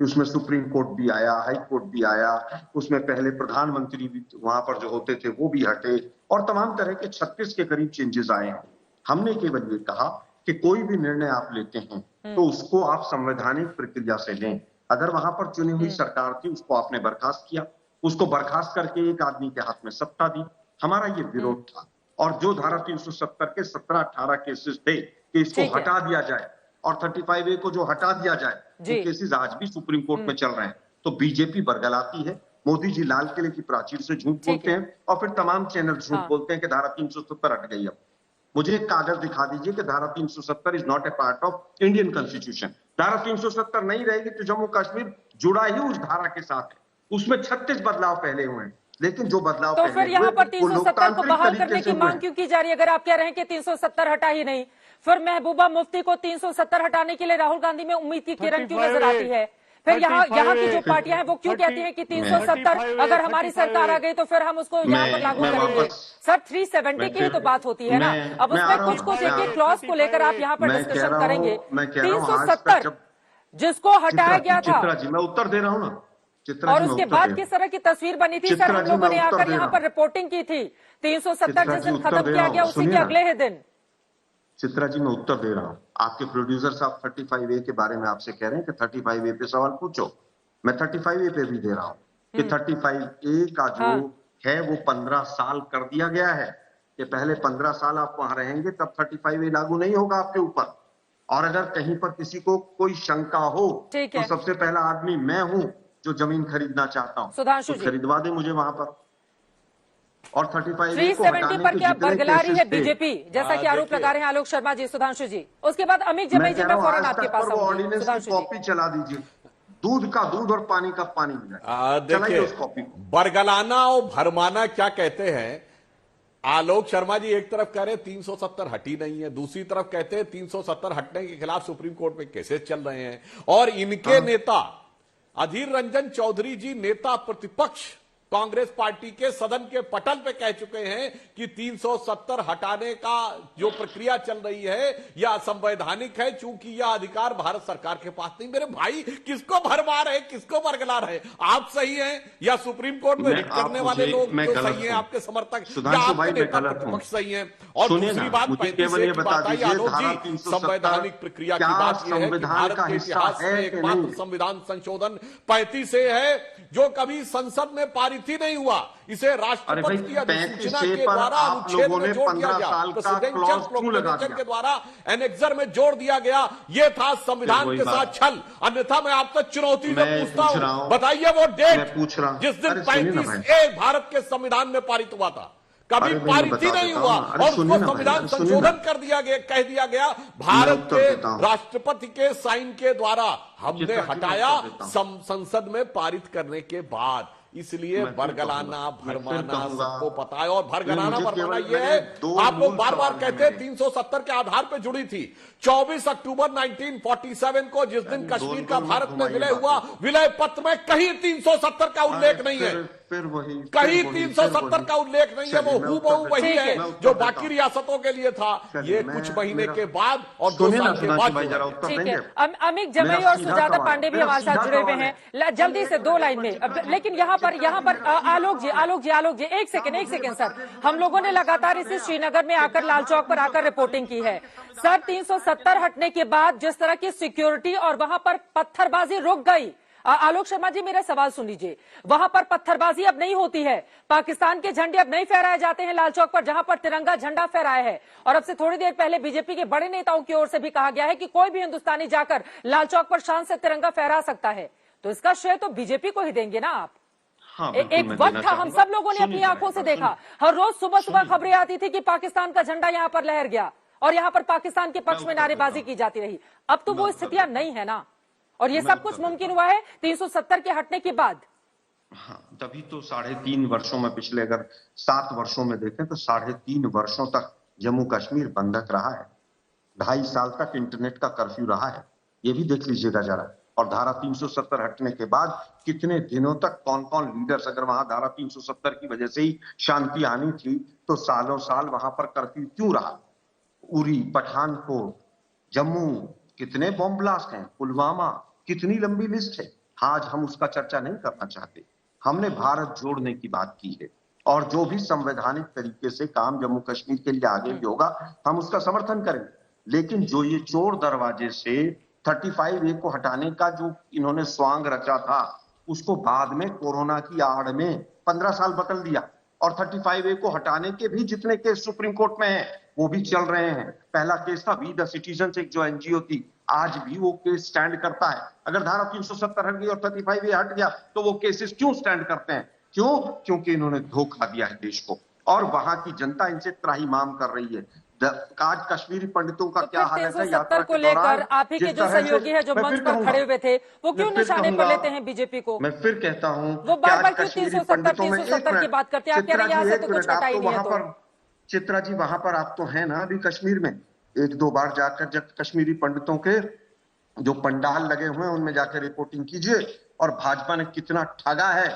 उसमें सुप्रीम कोर्ट भी आया, हाई कोर्ट भी आया, उसमें पहले प्रधानमंत्री भी वहां पर जो होते थे वो भी हटे और तमाम तरह के 36 के करीब चेंजेस आए हैं। हमने केवल ये कहा कि कोई भी निर्णय आप लेते हैं तो उसको आप संवैधानिक प्रक्रिया से लें। अगर वहां पर चुनी हुई सरकार थी, उसको आपने बर्खास्त किया, उसको बर्खास्त करके एक आदमी के हाथ में सत्ता दी, हमारा ये विरोध था। और जो धारा 370 के 17-18 केसेस थे कि इसको हटा दिया जाए और 35A को जो हटा दिया जाए, वो केसेस आज भी सुप्रीम कोर्ट में चल रहे हैं। तो बीजेपी बरगलाती है, मोदी जी लाल किले की प्राचीर से झूठ बोलते हैं और फिर तमाम चैनल झूठ बोलते हैं कि धारा 370 हट गई। अब मुझे एक कागज दिखा दीजिए कि धारा 370 is not a part of Indian constitution. धारा 370 नहीं रहेगी तो जम्मू कश्मीर जुड़ा ही उस धारा के साथ है। उसमें 36 बदलाव पहले हुए हैं, लेकिन जो बदलाव तो फिर यहाँ पर 370 को बहाल करने की मांग क्यों की जा रही है? अगर आप कह रहे हैं कि 370 हटा ही नहीं, फिर महबूबा मुफ्ती को 370 हटाने के लिए राहुल गांधी में उम्मीद की किरण क्यों नजर आती है? फिर यहाँ की जो पार्टियां हैं वो क्यों कहती हैं कि 370 अगर हमारी सरकार आ गई तो फिर हम उसको यहाँ पर लागू करेंगे? सर 370 की ही तो बात होती है ना। अब उसमें कुछ एक क्लॉज को लेकर आप यहाँ पर डिस्कशन करेंगे। 370 जिसको हटाया गया था, मैं उत्तर दे रहा हूँ ना, और उसके बाद किस तरह की तस्वीर बनी थी सर? हम लोगों ने आकर यहाँ पर रिपोर्टिंग की थी। 370 जिस दिन खत्म किया गया उसी के अगले ही दिन। चित्रा जी मैं उत्तर दे रहा हूँ। आपके प्रोड्यूसर साहब 35A के बारे में आपसे कह रहे हैं कि 35A पे सवाल पूछो, मैं 35A पे भी दे रहा हूँ कि 35A का जो है वो 15 साल कर दिया गया है कि पहले 15 साल आप वहां रहेंगे तब 35A लागू नहीं होगा आपके ऊपर। और अगर कहीं पर किसी को कोई शंका हो तो सबसे पहला आदमी मैं हूं जो जमीन खरीदना चाहता हूं, तो खरीदवा दे मुझे वहां पर। और 370 पर क्या बरगला रही है बीजेपी, जैसा कि आरोप लगा रहे हैं आलोक शर्मा जी, सुधांशु जी? उसके बाद अमित जमेई जी, मैं फौरन आपके पास आऊंगी। कॉपी चला दीजिए, दूध का दूध और पानी का पानी मिला। देखिए बरगलाना और भरमाना क्या कहते हैं? आलोक शर्मा जी एक तरफ कह रहे 370 हटी नहीं है, दूसरी तरफ कहते हैं 370 हटने के खिलाफ सुप्रीम कोर्ट में केसेस चल रहे हैं। और इनके नेता अधीर रंजन चौधरी जी, नेता प्रतिपक्ष कांग्रेस पार्टी के, सदन के पटल पे कह चुके हैं कि 370 हटाने का जो प्रक्रिया चल रही है यह असंवैधानिक है, चूंकि यह अधिकार भारत सरकार के पास नहीं। मेरे भाई किसको भरमा रहे, किसको बरगला रहे? आप सही हैं या सुप्रीम कोर्ट में रिट करने वाले लोग जो सही हैं, आपके समर्थक, या आपके नेता प्रतिपक्ष सही हैं? और दूसरी बात 35A की बात आई आलोक जी, संवैधानिक प्रक्रिया की बात यह है कि भारत के इतिहास में एकमात्र संविधान संशोधन 35A है जो कभी संसद में पारित ही नहीं हुआ। इसे राष्ट्रपति की अधिसूचना के द्वारा अनुच्छेद में जोड़ दिया गया, प्रेसिडेंशियल प्रोक्लेमेशन के द्वारा एनेक्सर में जोड़ दिया गया। यह था संविधान के साथ छल। अन्यथा मैं आपसे चुनौती से पूछता हूं, बताइए वो डेट जिस दिन 35A भारत के संविधान में पारित हुआ था, कभी अरे मैं पारित ही बता नहीं देता हुआ हूं। अरे और सुनिए उसको ना संविधान भाई, सुनिए ना। संशोधन कर दिया गया, कह दिया गया भारत उत्तर के देता हूं। राष्ट्रपति के साइन के द्वारा हमने चित्रा जी, मैं हटाया उत्तर देता हूं। संसद में पारित करने के बाद। इसलिए मैं फिर बरगलाना कहूंगा, मैं फिर भरमाना कहूंगा। सबको पता है। और भरगलाना मुझे भरमाना केवल ये है, मेरे दो आप लोग मूल बार बार सवाल कहते हैं हैं 370 के आधार पर जुड़ी थी। 24 अक्टूबर 1947 को जिस दिन कश्मीर का भारत में विलय हुआ, विलय पत्र में कहीं 370 का उल्लेख नहीं है, फिर वही कहीं 370 का उल्लेख नहीं है। वो हूबहू वही है जो बाकी रियासतों के लिए था। ये कुछ महीने के बाद और 2 साल के बाद जरा उत्तर ठीक है। देंगे। अमित जमई और सुजाता पांडे भी हमारे साथ जुड़े हुए हैं। जल्दी से 2 लाइन में। लेकिन यहाँ पर आलोक जी एक सेकंड सर, हम लोगों ने लगातार इसे श्रीनगर में आकर लाल चौक पर आकर रिपोर्टिंग की है सर। 370 हटने के बाद जिस तरह की सिक्योरिटी और वहां पर पत्थरबाजी रुक गई। आलोक शर्मा जी मेरा सवाल सुन लीजिए, वहां पर पत्थरबाजी अब नहीं होती है, पाकिस्तान के झंडे अब नहीं फहराए जाते हैं लाल चौक पर जहां पर तिरंगा झंडा फहराया है। और अब से थोड़ी देर पहले बीजेपी के बड़े नेताओं की ओर से भी कहा गया है कि कोई भी हिंदुस्तानी जाकर लाल चौक पर शान से तिरंगा फहरा सकता है। तो इसका श्रेय तो बीजेपी को ही देंगे ना आप। हाँ, एक वक्त था, हम सब लोगों ने अपनी आंखों से देखा, हर रोज सुबह सुबह खबरें आती थी कि पाकिस्तान का झंडा यहाँ पर लहर गया और यहाँ पर पाकिस्तान के पक्ष में नारेबाजी की जाती रही। अब तो वो स्थितियां नहीं है ना, और ये सब कुछ मुमकिन हुआ है 370 के हटने के बाद। हाँ, तभी तो 3.5 वर्षों में, पिछले अगर 7 वर्षों में देखें तो 3.5 वर्षों तक जम्मू कश्मीर बंधक रहा है। 2.5 साल तक इंटरनेट का कर्फ्यू रहा है, ये भी देख लीजिएगा जरा। और धारा 370 हटने के बाद कितने दिनों तक कौन कौन लीडर्स, अगर वहां धारा 370 की वजह से ही शांति आनी थी तो सालों साल वहां पर कर्फ्यू क्यों रहा? उरी, पठानकोट, जम्मू, कितने बॉम्ब ब्लास्ट हैं, पुलवामा, कितनी लंबी लिस्ट है। आज हम उसका चर्चा नहीं करना चाहते। हमने भारत जोड़ने की बात की है और जो भी संवैधानिक तरीके से काम जम्मू कश्मीर के लिए आगे भी होगा हम उसका समर्थन करेंगे। लेकिन जो ये चोर दरवाजे से 35A को हटाने का जो इन्होंने स्वांग रचा था, उसको बाद में कोरोना की आड़ में 15 साल बदल दिया। और 35A को हटाने के भी जितने केस सुप्रीम कोर्ट में हैं वो भी चल रहे हैं। पहला केस था वी द सिटीजन, एक जो एनजीओ थी, आज भी वो केस स्टैंड करता है। अगर धारा 370 हट गई और 35A हट गया तो वो केसेस क्यों स्टैंड करते हैं? क्यों? क्योंकि इन्होंने धोखा दिया है देश को और वहां की जनता इनसे त्राहिमाम कर रही है। आज कश्मीरी पंडितों का क्या हाल है? 370 को लेकर आप ही के जो सहयोगी है जो मंच पर खड़े हुए थे वो क्यों निशाने पर लेते हैं बीजेपी को? मैं फिर कहता हूं वो बार बार क्यों 370 की बात करते हैं? आप कह रहे हैं यहाँ से तो कुछ हटा ही नहीं है। तो चित्रा जी वहां पर आप तो हैं ना अभी कश्मीर में, 1-2 बार जाकर जब कश्मीरी पंडितों के जो पंडाल लगे हुए हैं उनमें जाकर रिपोर्टिंग कीजिए और भाजपा ने कितना ठगा है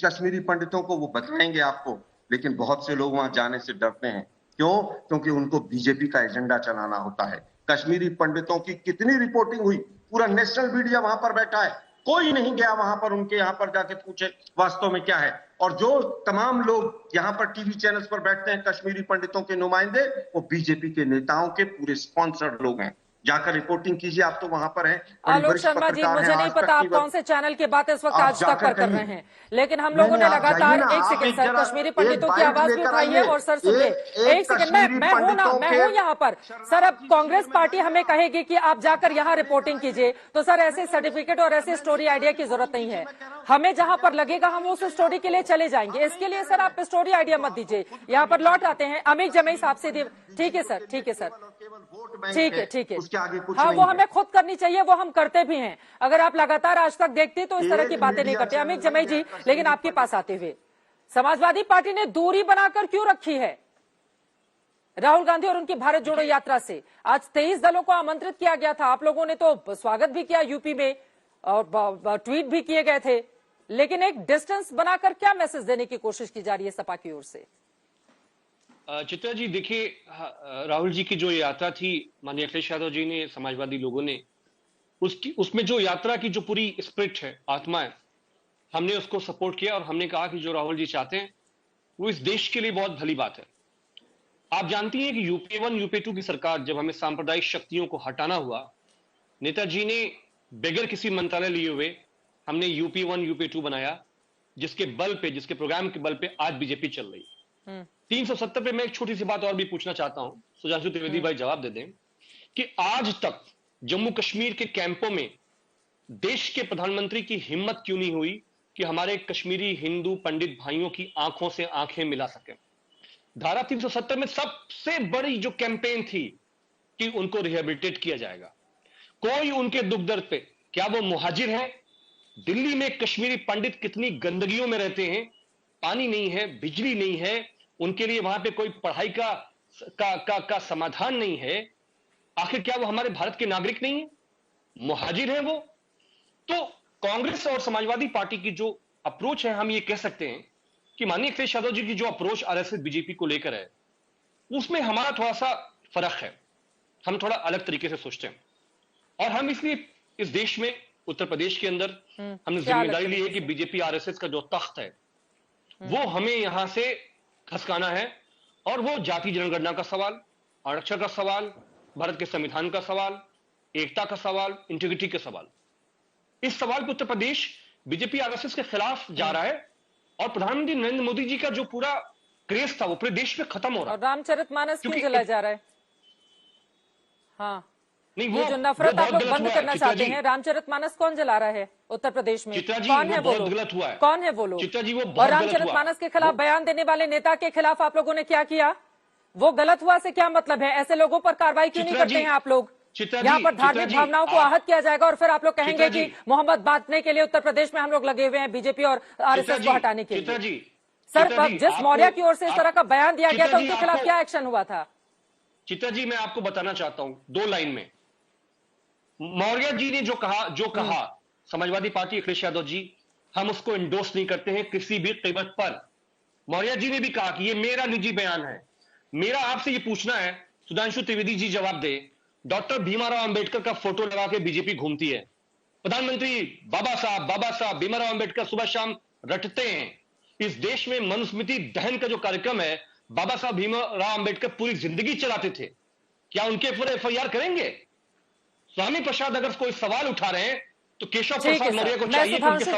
कश्मीरी पंडितों को वो बताएंगे आपको। लेकिन बहुत से लोग वहां जाने से डरते हैं। क्यों? क्योंकि उनको बीजेपी का एजेंडा चलाना होता है। कश्मीरी पंडितों की कितनी रिपोर्टिंग हुई, पूरा नेशनल मीडिया वहां पर बैठा है, कोई नहीं गया वहां पर उनके यहाँ पर जाके पूछे वास्तव में क्या है। और जो तमाम लोग यहाँ पर टीवी चैनल्स पर बैठते हैं कश्मीरी पंडितों के नुमाइंदे, वो बीजेपी के नेताओं के पूरे स्पॉन्सर्ड लोग हैं। जाकर रिपोर्टिंग कीजिए, आप तो वहां पर हैं। आलोक शर्मा जी, मुझे नहीं पता आप कौन से चैनल की बात इस वक्त आज तक पर कर रहे हैं, लेकिन हम लोगों ने लगातार एक सेकंड सर कश्मीरी पंडितों की आवाज भी उठाई है। और सर सुनिए, एक सेकंड, मैं हूं यहाँ पर सर। अब कांग्रेस पार्टी हमें कहेगी कि आप जाकर यहाँ रिपोर्टिंग कीजिए, तो सर ऐसे सर्टिफिकेट और ऐसे स्टोरी आइडिया की जरूरत नहीं है। हमें जहां पर लगेगा हम उस स्टोरी के लिए चले जाएंगे। इसके लिए सर आप स्टोरी आइडिया मत दीजिए। यहाँ पर लौट आते हैं अमित जमई साहब से। ठीक है सर, ठीक है सर, ठीक है, ठीक है। हाँ, वो हमें खुद करनी चाहिए, वो हम करते भी हैं। अगर आप लगातार आज तक देखते तो इस तरह की बातें नहीं करते। अमित जमई जी, लेकिन आपके पास आते हुए, समाजवादी पार्टी ने दूरी बनाकर क्यों रखी है राहुल गांधी और उनकी भारत जोड़ो यात्रा से? आज 23 दलों को आमंत्रित किया गया था, आप लोगों ने तो स्वागत भी किया यूपी में और ट्वीट भी किए गए थे, लेकिन एक डिस्टेंस बनाकर क्या मैसेज देने की कोशिश की जा रही है सपा की ओर से? चित्रा जी देखिए, राहुल जी की जो यात्रा थी, माननीय अखिलेश यादव जी ने, समाजवादी लोगों ने उसमें जो यात्रा की जो पूरी स्पिरिट है, आत्मा है, हमने उसको सपोर्ट किया और हमने कहा कि जो राहुल जी चाहते हैं वो इस देश के लिए बहुत भली बात है। आप जानती हैं कि यूपी 1 यूपी 2 की सरकार जब हमें सांप्रदायिक शक्तियों को हटाना हुआ, नेताजी ने बगैर किसी मंत्रालय लिए हुए हमने यूपी 1 यूपी 2 बनाया, जिसके बल पे, जिसके प्रोग्राम के बल पे आज बीजेपी चल रही है। 370 पे मैं एक छोटी सी बात और भी पूछना चाहता हूं, सुधांशु त्रिवेदी भाई जवाब दे दें कि आज तक जम्मू कश्मीर के कैंपों में देश के प्रधानमंत्री की हिम्मत क्यों नहीं हुई कि हमारे कश्मीरी हिंदू पंडित भाइयों की आंखों से आंखें मिला सके? धारा 370 में सबसे बड़ी जो कैंपेन थी कि उनको रिहेबिलिटेट किया जाएगा। कोई उनके दुख दर्द पे, क्या वो मुहाजिर हैं? दिल्ली में कश्मीरी पंडित कितनी गंदगियों में रहते हैं, पानी नहीं है, बिजली नहीं है, उनके लिए वहां पे कोई पढ़ाई का समाधान नहीं है। आखिर क्या वो हमारे भारत के नागरिक नहीं है? मुहाजिर हैं वो। तो कांग्रेस और समाजवादी पार्टी की जो अप्रोच है, हम ये कह सकते हैं कि माननीय अखिलेश यादव जी की जो अप्रोच आरएसएस बीजेपी को लेकर है, उसमें हमारा थोड़ा सा फर्क है। हम थोड़ा अलग तरीके से सोचते हैं और हम इसलिए इस देश में, उत्तर प्रदेश के अंदर हमने जिम्मेदारी ली है कि बीजेपी आरएसएस का जो तख्त है वो हमें यहां से खसकाना है। और वो जाति जनगणना का सवाल, आरक्षण का सवाल, भारत के संविधान का सवाल, एकता का सवाल, इंटीग्रिटी का सवाल, इस सवाल पर उत्तर प्रदेश बीजेपी आरएसएस के खिलाफ जा रहा है और प्रधानमंत्री नरेंद्र मोदी जी का जो पूरा क्रेज था वो पूरे देश में खत्म हो रहा है। और रामचरितमानस क्यों जलाया जा रहा है? हाँ, नहीं, ये जो नफरत आप लोग बंद करना चाहते हैं, रामचरितमानस कौन जला रहा है उत्तर प्रदेश में? कौन है वो लोग? गलत हुआ है। कौन है वो लोग? चित्रा जी, वो और रामचरितमानस के खिलाफ बयान देने वाले नेता के खिलाफ आप लोगों ने क्या किया? वो गलत हुआ से क्या मतलब है? ऐसे लोगों पर कार्रवाई क्यों नहीं करते हैं आप लोग? यहाँ पर धार्मिक भावनाओं को आहत किया जाएगा और फिर आप लोग कहेंगे कि मोहम्मद बांटने के लिए उत्तर प्रदेश में हम लोग लगे हुए हैं, बीजेपी और आरएसएस को हटाने के लिए। सर, जिस मौर्य की ओर से इस तरह का बयान दिया गया था, उनके खिलाफ क्या एक्शन हुआ था? चित्रा जी, मैं आपको बताना चाहता हूं 2 लाइन में। मौर्य जी ने जो कहा समाजवादी पार्टी अखिलेश यादव जी, हम उसको इंडोर्स नहीं करते हैं किसी भी कीमत पर। मौर्य जी ने भी कहा कि ये मेरा निजी बयान है। मेरा आपसे ये पूछना है, सुधांशु त्रिवेदी जी जवाब दे, डॉक्टर भीमराव अंबेडकर का फोटो लगा के बीजेपी घूमती है, प्रधानमंत्री बाबा साहब भीमराव अंबेडकर सुबह शाम रटते हैं। इस देश में मनुस्मृति दहन का जो कार्यक्रम है, बाबा साहब भीमराव अंबेडकर पूरी जिंदगी चलाते थे। क्या उनके ऊपर एफआईआर करेंगे? स्वामी प्रसाद अगर कोई सवाल उठा रहे हैं तो केशव प्रसाद मौर्य को चाहिए कि उनके